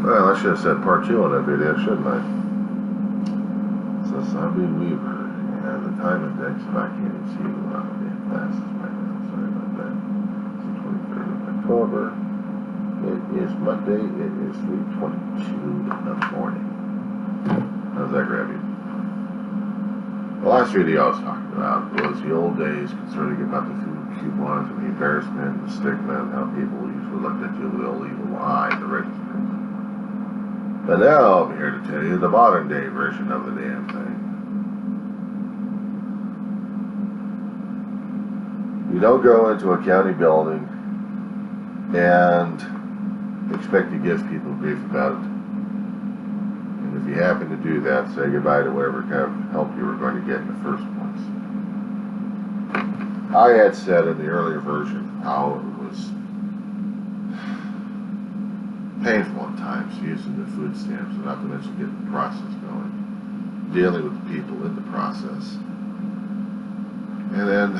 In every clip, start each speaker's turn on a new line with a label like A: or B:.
A: Well, I should have said part 2 on that video, shouldn't I? So Zombie Weaver, and the time index, if I can't even see the damn glasses right now, sorry about that. It's the 23rd of October. It is Monday, it is 3:22 in the morning. How's that grab you? The last video I was talking about was the old days concerning about the food coupons and the embarrassment and the stigma and how people usually looked at you with an evil eye at the register. But now I'm here to tell you the modern day version of the damn thing. You don't go into a county building and expect to give people grief about it. And if you happen to do that, say goodbye to whatever kind of help you were going to get in the first place. I had said in the earlier version how it was painful at times using the food stamps, and not to mention getting the process going, dealing with the people in the process. And then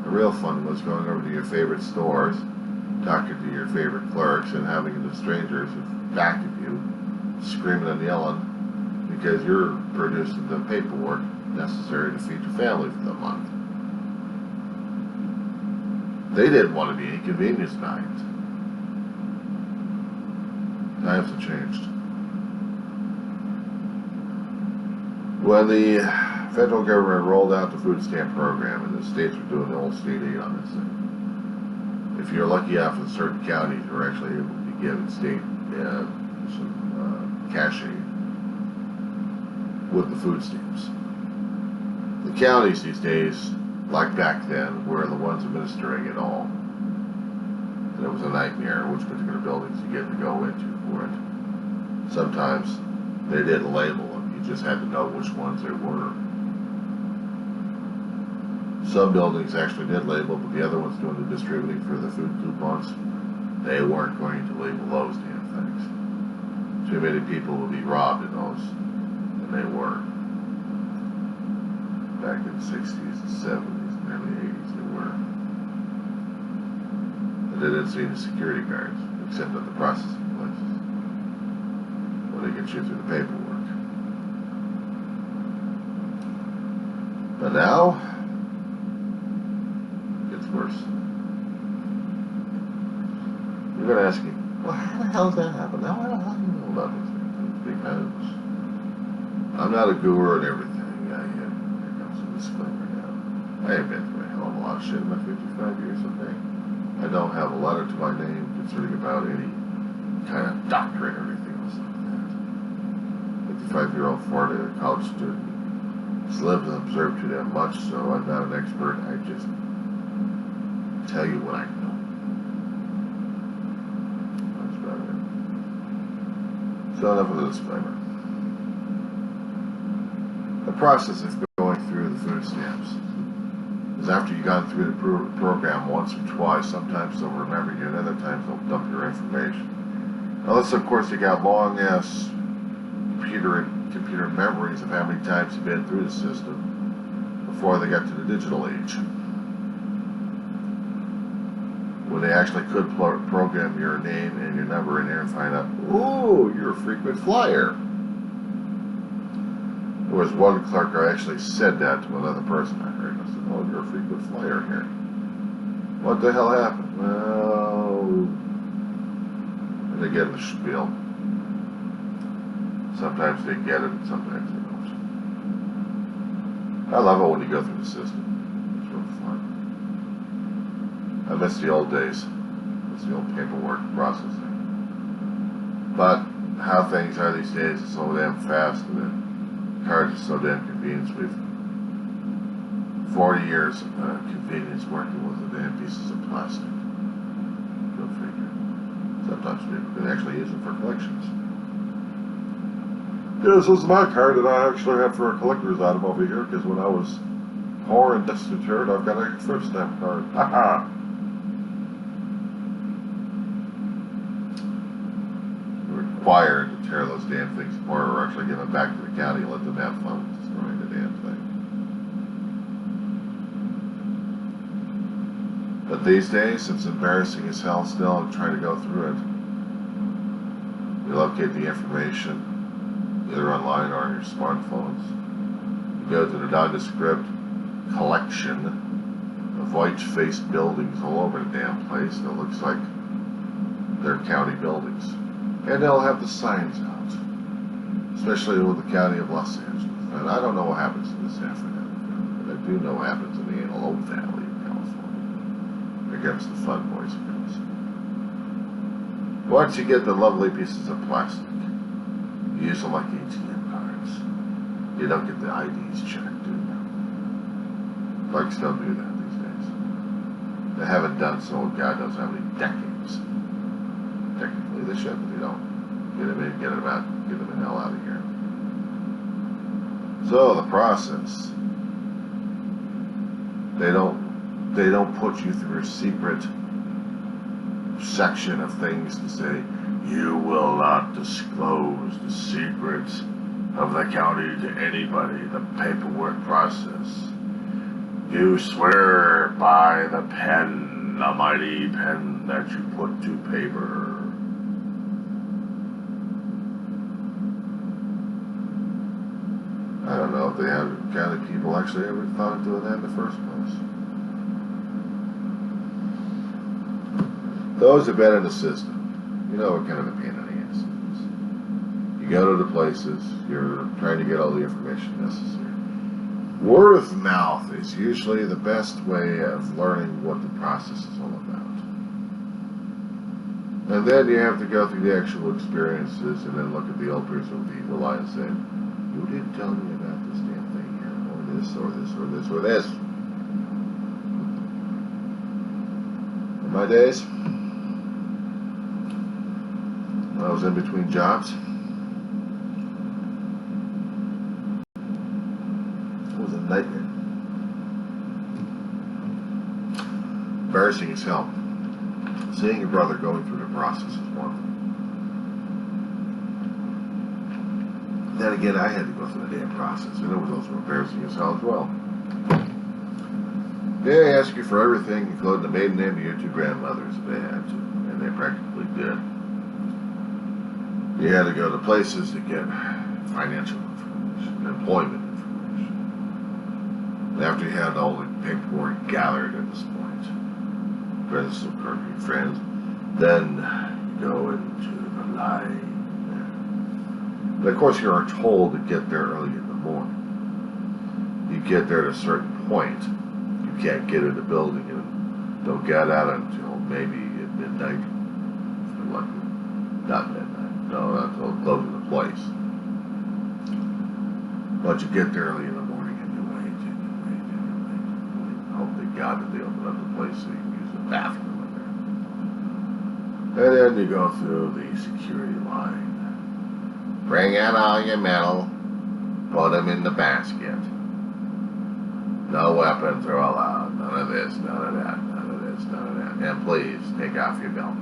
A: the real fun was going over to your favorite stores, talking to your favorite clerks, and having the strangers back at you, screaming and yelling because you're producing the paperwork necessary to feed your family for the month. They didn't want to be inconvenienced by it. Times have changed. When the federal government rolled out the food stamp program and the states were doing the old state aid on this thing, if you're lucky enough in certain counties, you're actually able to be given state some cash aid with the food stamps. The counties these days, like back then, were the ones administering it all. And it was a nightmare which particular buildings you get to go into for it. Sometimes they didn't label them, you just had to know which ones they were. Some buildings actually did label, but the other ones doing the distributing for the food coupons, they weren't going to label those damn things. Too many people would be robbed in those, and they were. Back in the 60s and 70s and early 80s, they were. And they didn't see any security guards, except at the processing places, where they get you through the paperwork. But now, worse. You're going to ask me, well, how the hell does that happen? Now, how do you know about these things? Because I'm not a guru and everything. Yeah, here comes a disclaimer now. I have been through a hell of a lot of shit in my 55 years of fame. I don't have a letter to my name concerning about any kind of doctorate or anything else like that. 55-year-old Florida college student has lived and observed too damn much, so I'm not an expert. I just tell you what I know. That's about it. So enough of the disclaimer. The process of going through the food stamps is after you've gone through the program once or twice, sometimes they'll remember you and other times they'll dump your information. Unless of course you got long ass computer memories of how many times you've been through the system before they got to the digital age, when they actually could program your name and your number in there and find out, oh, you're a frequent flyer. There was one clerk who actually said that to another person I heard. I said, oh, you're a frequent flyer here. What the hell happened? Well, and they get the spiel. Sometimes they get it, and sometimes they don't. I love it when you go through the system. It's real fun. I miss the old days. It's the old paperwork processing. But how things are these days is so damn fast, and the cards are so damn convenient. We've 40 years of convenience working with the damn pieces of plastic. Go figure. Sometimes people can actually use them for collections. Yeah, this is my card that I actually have for a collector's item over here, because when I was poor and destitute, I've got a Foodstamp card. Haha. Required to tear those damn things apart or actually give them back to the county and let them have fun with destroying the damn thing. But these days, it's embarrassing as hell still trying to go through it. You locate the information either online or on your smartphones. You go to the nondescript collection of white-faced buildings all over the damn place that looks like they're county buildings. And they'll have the signs out, especially with the county of Los Angeles. And I don't know what happens in the San Fernando Valley, but I do know what happens in the Antelope Valley of California. Here comes the fun, boys and girls. Once you get the lovely pieces of plastic, you use them like ATM cards. You don't get the IDs checked, do you? Banks don't do that these days. They haven't done so in God knows how many decades. Technically they should, but they don't. Get them in, get them out, get them the hell out of here. So the process, they don't put you through a secret section of things to say, you will not disclose the secrets of the county to anybody, the paperwork process. You swear by the pen, the mighty pen that you put to paper. I don't know if they have county people actually ever thought of doing that in the first place. Those who've been in the system, you know what kind of a pain in the ass it is. You go to the places, you're trying to get all the information necessary. Word of mouth is usually the best way of learning what the process is all about. And then you have to go through the actual experiences and then look at the old person with the evil eye and say, you didn't tell me about this damn thing here, or this, or this, or this, or this. In my days, when I was in between jobs, it was a nightmare. Embarrassing as hell. Seeing your brother going through the process is one thing. Then again, I had to go through the damn process, and it was also embarrassing as hell as well. They ask you for everything, including the maiden name of your two grandmothers if they had to, and they practically did. You had to go to places to get financial information, employment information. And after you had all the paperwork gathered at this point, friends of perfect friends, then you go into the line. But of course, you are told to get there early in the morning. You get there at a certain point. You can't get in the building and don't get out until maybe at midnight. If you're lucky. Not midnight. No, not until closing the place. But you get there early in the morning and you wait and you wait and you wait and you wait. Hope to God that they open up the place so you can use the bathroom in there. And then you go through the security line. Bring out all your metal, put them in the basket. No weapons are allowed, none of this, none of that, none of this, none of that. And please, take off your belt.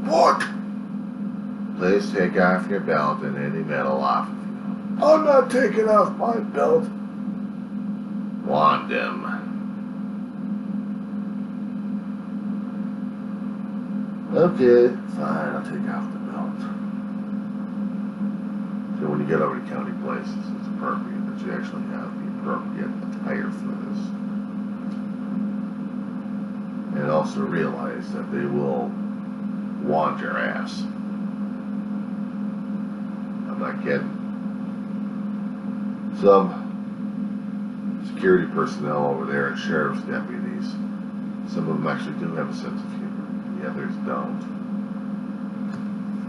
A: What? Please take off your belt and any metal off of you. I'm not taking off my belt. Want him. Okay, fine, I'll take off the belt. So when you get over to county places, it's appropriate that you actually have the appropriate attire for this. And also realize that they will want your ass. I'm not kidding. Some security personnel over there and sheriff's deputies, some of them actually do have a sense of humor. The others don't.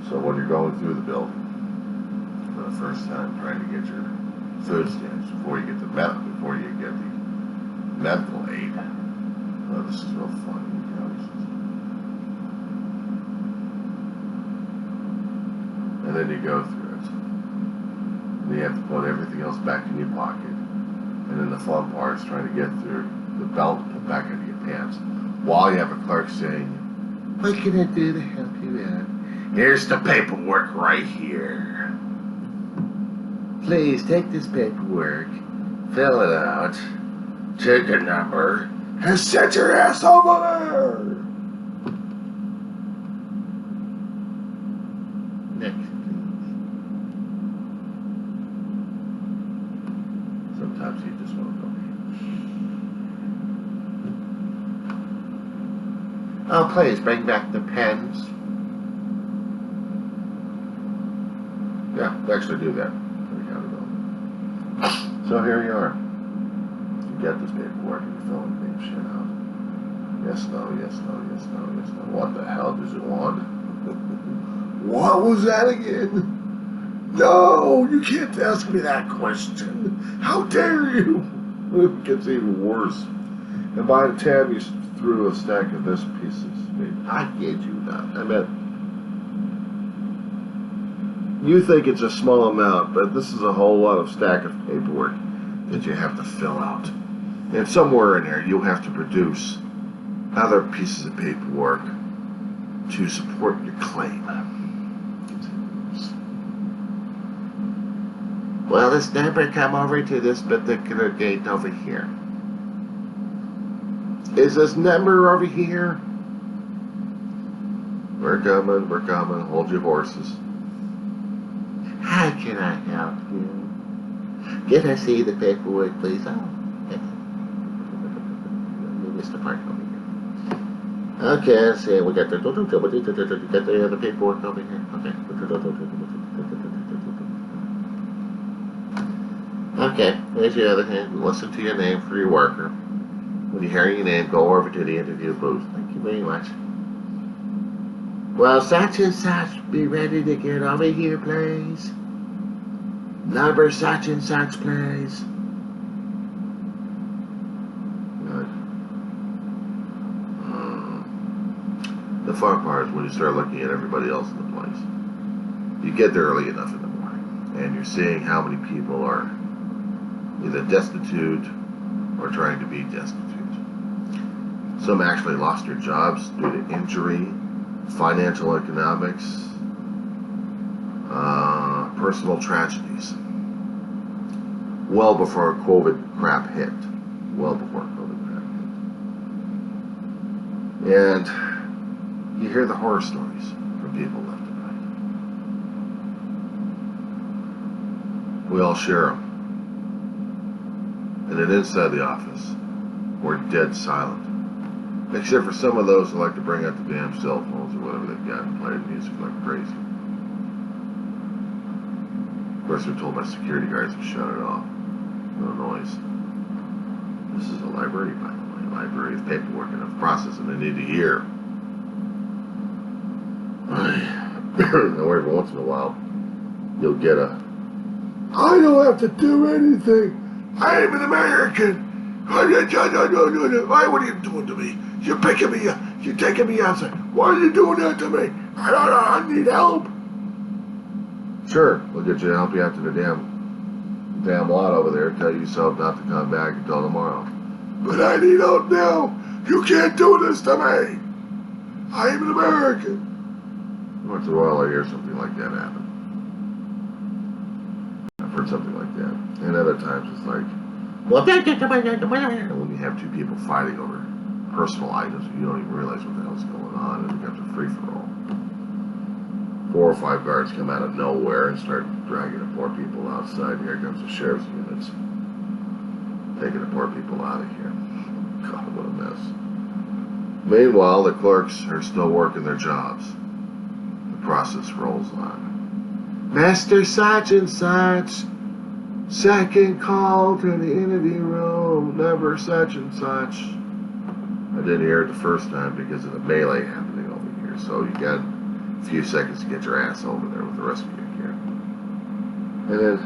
A: So when you're going through the building for the first time, trying to get your food stamps before you get the medical aid, oh, this is real funny. And then you go through it. And you have to put everything else back in your pocket. And then the fun part is trying to get through the belt and put back into your pants while you have a clerk saying, what can I do to help you out? Here's the paperwork right here. Please take this paperwork, fill it out, take a number, and set your ass over there. Next, please. Sometimes you just want to go. Oh, please bring back the pens. Yeah, actually do that. So here you are. You get this paperwork and you fill in the shit out. Yes, no, yes, no, yes, no, yes, no. What the hell does it want? What was that again? No, you can't ask me that question. How dare you? It gets even worse. And by the time you threw a stack of this pieces, I kid you not. I mean, you think it's a small amount, but this is a whole lot of stack of paperwork that you have to fill out. And somewhere in there, you'll have to produce other pieces of paperwork to support your claim. Well, this number come over to this particular gate over here. Is this number over here? We're coming, hold your horses. How can I help you? Can I see the paperwork, please? Oh, yes. You missed the part over here. Okay, let's see. We got the other paperwork over here. Okay. Okay, here's your other hand. Listen to your name for your worker. When you hear your name, go over to the interview booth. Thank you very much. Well, such and such, be ready to get over here, please. Number such and such, please. Good. The fun part is when you start looking at everybody else in the place. You get there early enough in the morning, and you're seeing how many people are either destitute or trying to be destitute. Some actually lost their jobs due to injury, financial economics, personal tragedies. Well before COVID crap hit. Well before COVID crap hit. And you hear the horror stories from people left and right. We all share them. And then inside the office, we're dead silent. Except for some of those who like to bring out the damn cell phones or whatever they've got and play music like crazy. Of course, we're told by security guards to shut it off. No noise. This is a library, by the way. A library of paperwork and of processing they need to hear. Now, every once in a while, you'll get a, I don't have to do anything. I am an American. Why, what are you doing to me? You're picking me up. You're taking me outside. Why are you doing that to me? I need help. Sure, we'll get you to help you out to the damn lot over there. Tell yourself not to come back until tomorrow. But I need help now. You can't do this to me. I am an American. Once in a while I hear something like that happen. I've heard something like that. And other times it's like, well, when you have two people fighting over personal items, you don't even realize what the hell's going on, and it becomes a free-for-all. 4 or 5 guards come out of nowhere and start dragging the poor people outside. Here comes the sheriff's units, taking the poor people out of here. God, what a mess. Meanwhile, the clerks are still working their jobs. The process rolls on. Master such and such. Second call to the interview room, number such and such. I didn't hear it the first time because of the melee happening over here, so you got a few seconds to get your ass over there with the rest of your gear. And then,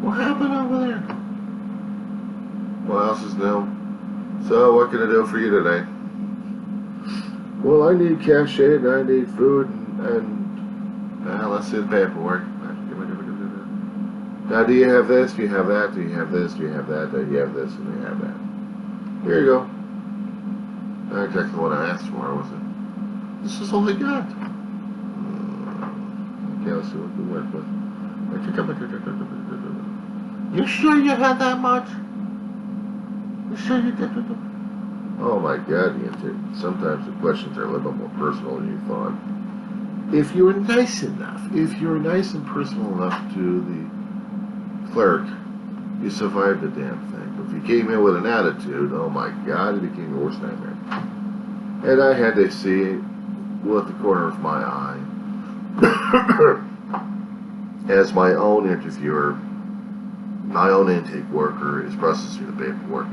A: what happened over there? What else is new? So, what can I do for you today? Well, I need cachet and I need food and let's see the paperwork. Now, do you have this? Do you have that? Do you have this? Do you have that? Do you have this? And do you have that? Here you go. Not exactly what I asked for, was it? This is all I got. Okay, let's see what we work with. You sure you had that much? You sure you did? Oh my God, sometimes the questions are a little bit more personal than you thought. if you were nice enough, if you were nice and personal enough to the clerk, you survived the damn thing. But if you came in with an attitude, oh my God, it became the worst nightmare. And I had to see with the corner of my eye as my own interviewer, my own intake worker is processing the paperwork,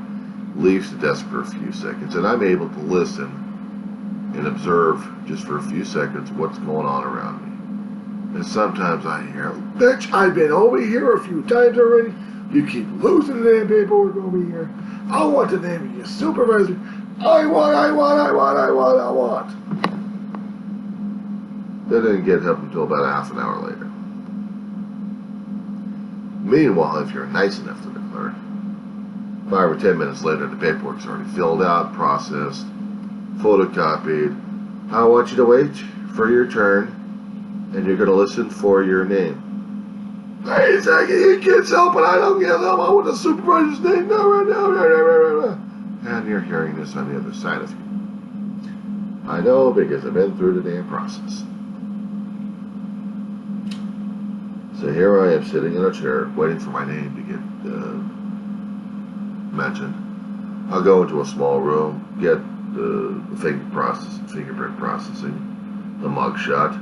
A: leaves the desk for a few seconds, and I'm able to listen and observe just for a few seconds what's going on around me. And sometimes I hear, bitch, I've been over here a few times already. You keep losing the damn paperwork over here. I want the name of your supervisor. I want. That didn't get up until about a half an hour later. Meanwhile, if you're nice enough to the clerk, 5 or 10 minutes later, the paperwork's already filled out, processed, photocopied. I want you to wait for your turn, and you're going to listen for your name. Wait a second, you kids helping, I don't get them. I want the supervisor's name now, right now. And you're hearing this on the other side of you. I know because I've been through the damn process. So here I am sitting in a chair, waiting for my name to get mentioned. I'll go into a small room, get the fingerprint processing, the mug shot,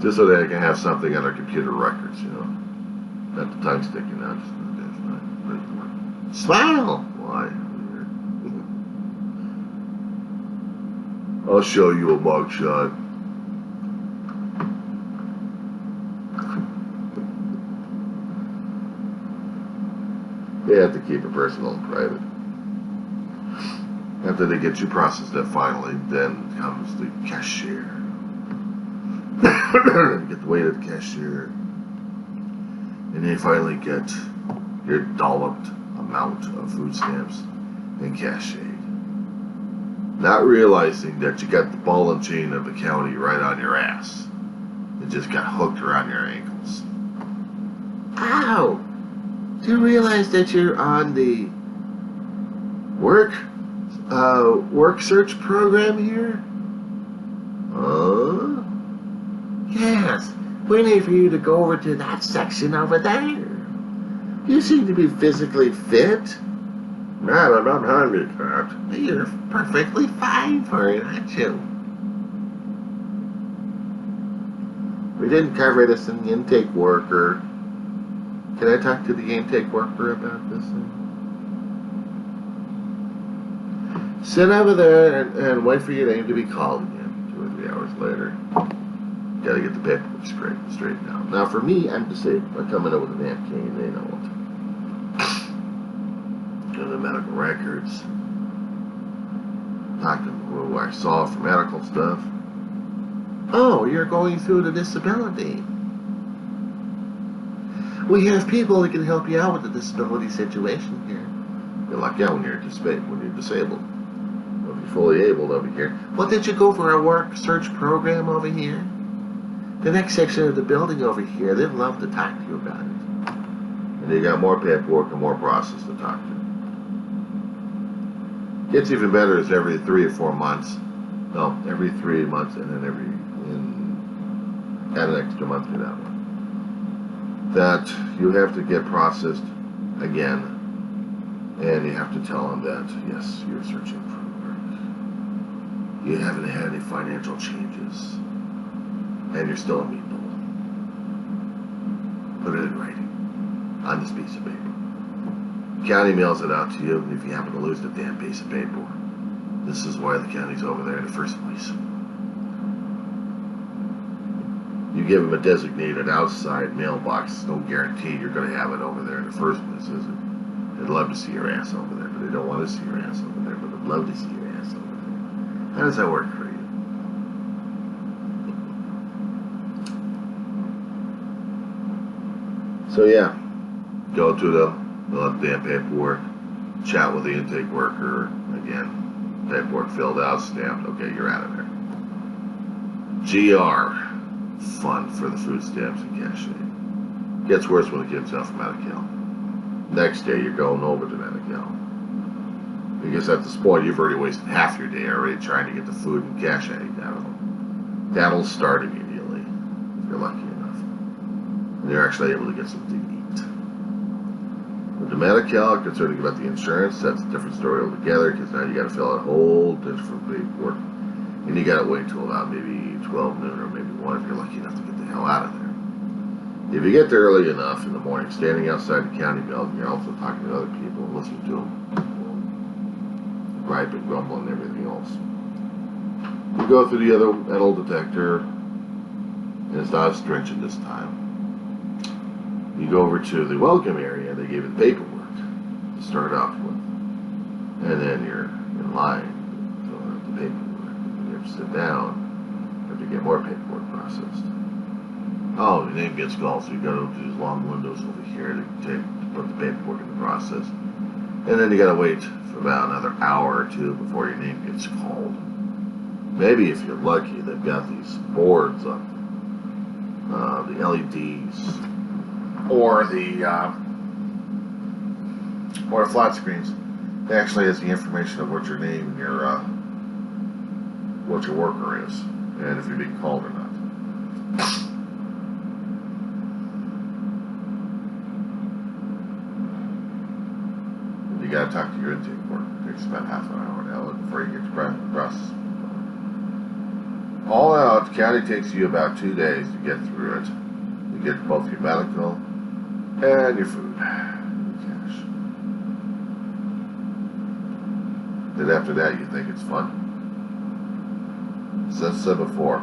A: just so that I can have something on our computer records, you know. Not the tongue sticking out. Smile! Why? I'll show you a mug shot. They have to keep it personal and private. After they get you processed that finally, then comes the cashier. You get the way to the cashier. And you finally get your dolloped amount of food stamps and cash aid. Not realizing that you got the ball and chain of the county right on your ass. It just got hooked around your ankles. Ow! Do you realize that you're on the work search program here? Yes. We need for you to go over to that section over there. You seem to be physically fit. Madam, I'm handicapped. You're perfectly fine for it, aren't you? We didn't cover this in the intake worker. Can I talk to the intake worker about this thing? Sit over there and wait for your name to be called again 2 or 3 hours later. Gotta get the paperwork straightened out. Now for me, I'm disabled. I come in with a damn cane, they know it. Go to the medical records. Talk to who I saw for medical stuff. Oh, you're going through the disability. We have people that can help you out with the disability situation here. You're lucky out when you're disabled. Or if you're fully able over here. Well, did you go for a work search program over here? The next section of the building over here, they'd love to talk to you about it. And they got more paperwork and more process to talk to. Gets even better is every 3 or 4 months. No, every 3 months and then add an extra month to that one. That you have to get processed again, and you have to tell them that, yes, you're searching for work. You haven't had any financial changes, and you're still a meatball. Put it in writing, on this piece of paper. County mails it out to you, and if you happen to lose the damn piece of paper, this is why the county's over there in the first place. You give them a designated outside mailbox, no guarantee you're going to have it over there in the first place, is it? They'd love to see your ass over there, but they don't want to see your ass over there, but they'd love to see your ass over there. How does that work for you? So yeah, go to the damn paperwork, chat with the intake worker, again, paperwork filled out, stamped, okay, you're out of there. GR. Fun for the food stamps and cash aid. Gets worse when it gets out from Medi-Cal. Next day, you're going over to Medi-Cal. Because at this point, you've already wasted half your day already trying to get the food and cash out of them. That'll start immediately, if you're lucky enough. And you're actually able to get something to eat. With the Medi-Cal, concerning about the insurance, that's a different story altogether, because now you got to fill out a whole different paperwork. And you got to wait until about maybe 12 noon or maybe 1 if you're lucky enough to get the hell out of there. If you get there early enough in the morning, standing outside the county building, you're also talking to other people and listening to them gripe and grumble and everything else. You go through the other metal detector, and it's not as stringent this time. You go over to the welcome area, they give you the paperwork to start off with. And then you're in line to fill out the paperwork. And you have to sit down, you have to get more paperwork processed. Oh, your name gets called, so you go to these long windows over here to put the paperwork in the process. And then you gotta wait for about another hour or two before your name gets called. Maybe if you're lucky, they've got these boards up, the LEDs, or the flat screens. It actually has the information of what your name and your what your worker is, and if you're being called or not. You gotta talk to your intake worker. It takes about half an hour now before you get to process. All out, the county takes you about 2 days to get through it. You get both your medical and your food and cash. Then after that, you think it's fun. As I said before,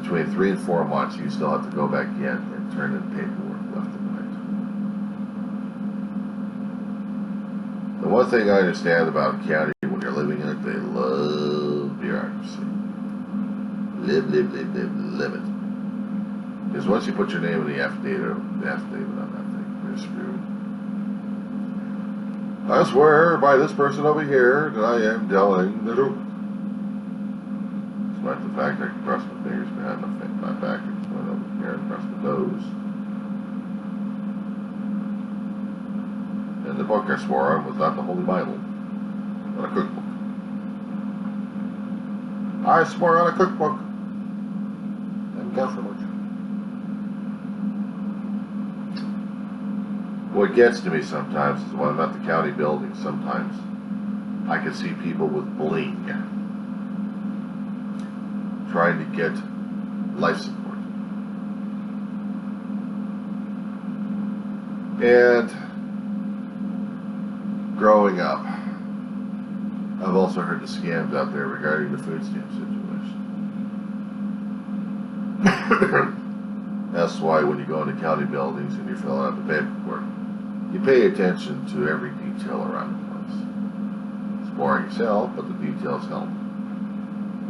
A: between 3 and 4 months, you still have to go back in and turn in paperwork left and right. The one thing I understand about a county when you're living in it, they love bureaucracy. Live it. Because once you put your name in the affidavit on that thing, you're screwed. I swear by this person over here that I am telling the truth. Despite the fact I can cross my fingers behind my back and went over here and press my toes. And the book I swore on was not the Holy Bible, but a cookbook. I swore on a cookbook. Didn't count for much. What gets to me sometimes is when I'm at the county building, sometimes I can see people with bling trying to get life support. And growing up, I've also heard the scams out there regarding the Foodstamps situation. That's why when you go into county buildings and you're filling out the paperwork, you pay attention to every detail around the place. It's boring as hell, but the details help.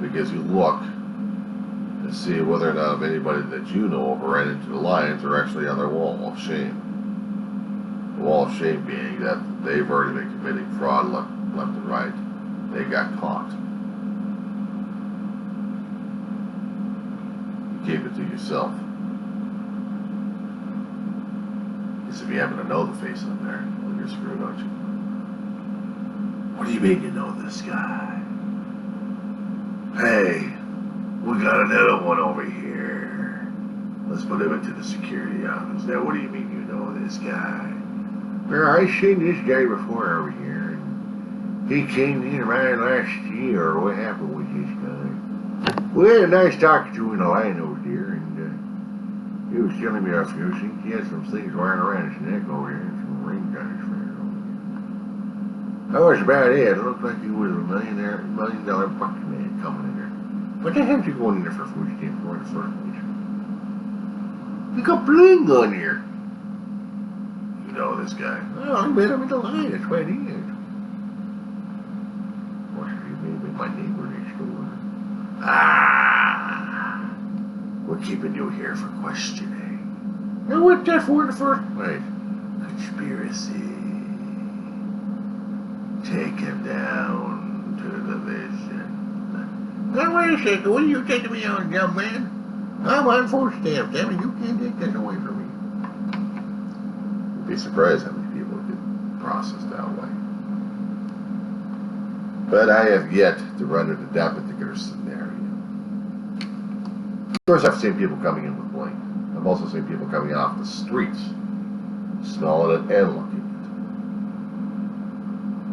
A: Because you look and see whether or not anybody that you know of or ran into the lines are actually on their wall of shame. The wall of shame being that they've already been committing fraud left and right. They got caught. You keep it to yourself. Because if you happen to know the face on there, well, you're screwed, aren't you? What do you mean you know this guy? Hey, we got another one over here. Let's put him into the security office. Now, what do you mean you know this guy? Well, I seen this guy before over here. He came in around last year. What happened with this guy? We had a nice talk to in the line over there, and he was telling me a few things. He had some things wearing around his neck over here, and some rings on his finger over here. That was about it. It looked like he was a $1 million businessman coming in there. What the hell's he going in there for Foodstamps for in the first place? You got bling on here. You know this guy. Oh, I met him in the line. That's what he is. My neighbor next door. Ah! We're keeping you here for questioning. Now what's that for in the first place? Conspiracy. Take him down to the vision. Now wait a second, what are you taking me on, young man? I'm on Foodstamps. I mean, you can't take that away from me. You'd be surprised how many people get processed that way. But I have yet to run into that particular scenario. Of course, I've seen people coming in with bling. I've also seen people coming off the streets, smelling it and looking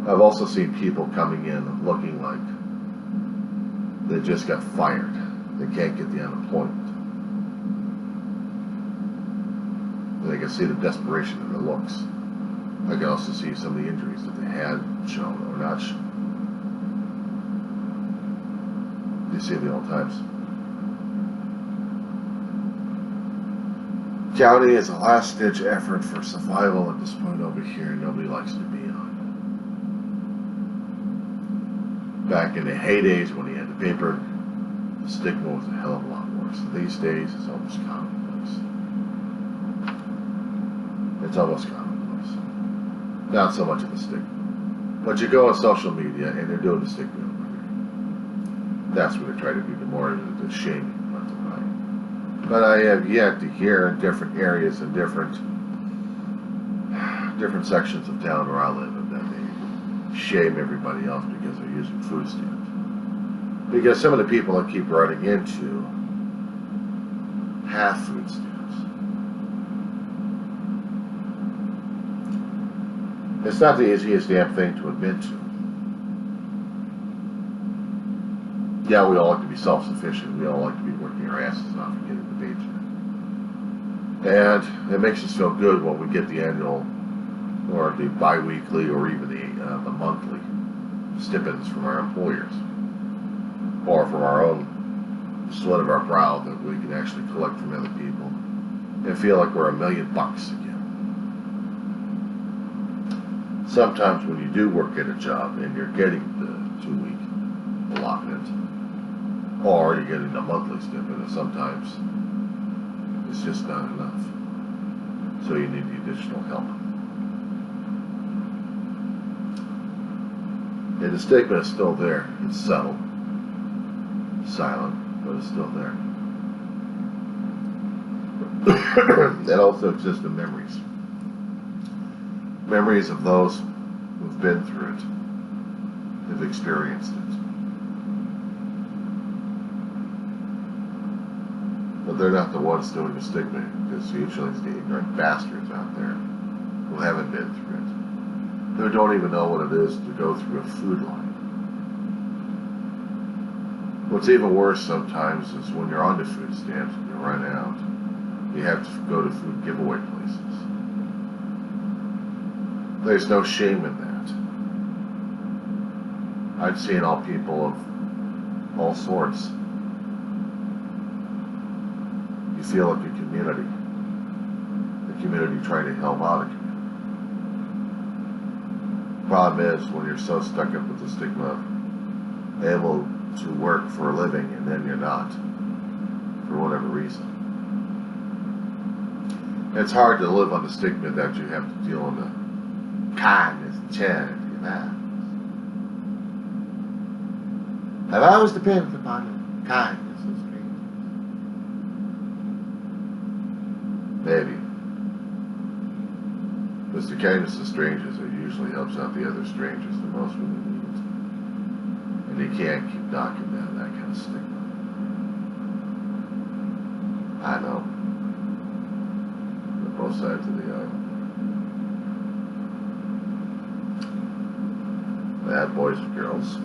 A: it. I've also seen people coming in looking like they just got fired. They can't get the unemployment. They can see the desperation in their looks. I can also see some of the injuries that they had shown or not shown. You see it the old times. County is a last-ditch effort for survival at this point over here. Nobody likes to be on. Back in the heydays when he had the paper, the stigma was a hell of a lot worse. These days, it's almost commonplace. It's almost commonplace. Not so much of a stigma. But you go on social media and they're doing the stigma over here. That's what they try to do, the more the shaming. But I have yet to hear in different areas and different sections of town where I live that they shame everybody else because they're using food stamps. Because some of the people I keep running into have food stamps. It's not the easiest damn thing to admit to. Yeah, we all like to be self-sufficient. We all like to be working our asses off and getting the paycheck. And it makes us feel good when we get the annual or the bi-weekly or even the monthly stipends from our employers. Or from our own sweat of our brow that we can actually collect from other people and feel like we're $1 million again. Sometimes when you do work at a job and you're getting the 2-week allotment, or you're getting a monthly stipend, and sometimes it's just not enough. So you need the additional help. And the stigma is still there. It's subtle, silent, but it's still there. That also exists in memories. Memories of those who've been through it, have experienced it. But they're not the ones doing the stigma, because usually it's the ignorant bastards out there who haven't been through it. Who don't even know what it is to go through a food line. What's even worse sometimes is when you're on the food stamps and you run out, you have to go to food giveaway places. There's no shame in that. I've seen all people of all sorts. You feel like a community trying to help out a community. Problem is, when you're so stuck up with the stigma of able to work for a living and then you're not, for whatever reason. It's hard to live on the stigma that you have to deal with the kindness and charity and that. I've always depended upon kindness and strangers. Maybe. Because the kindness of strangers, it usually helps out the other strangers the most when they need it. And you can't keep knocking down that kind of stigma. I know. On both sides of the aisle. Bad boys and girls.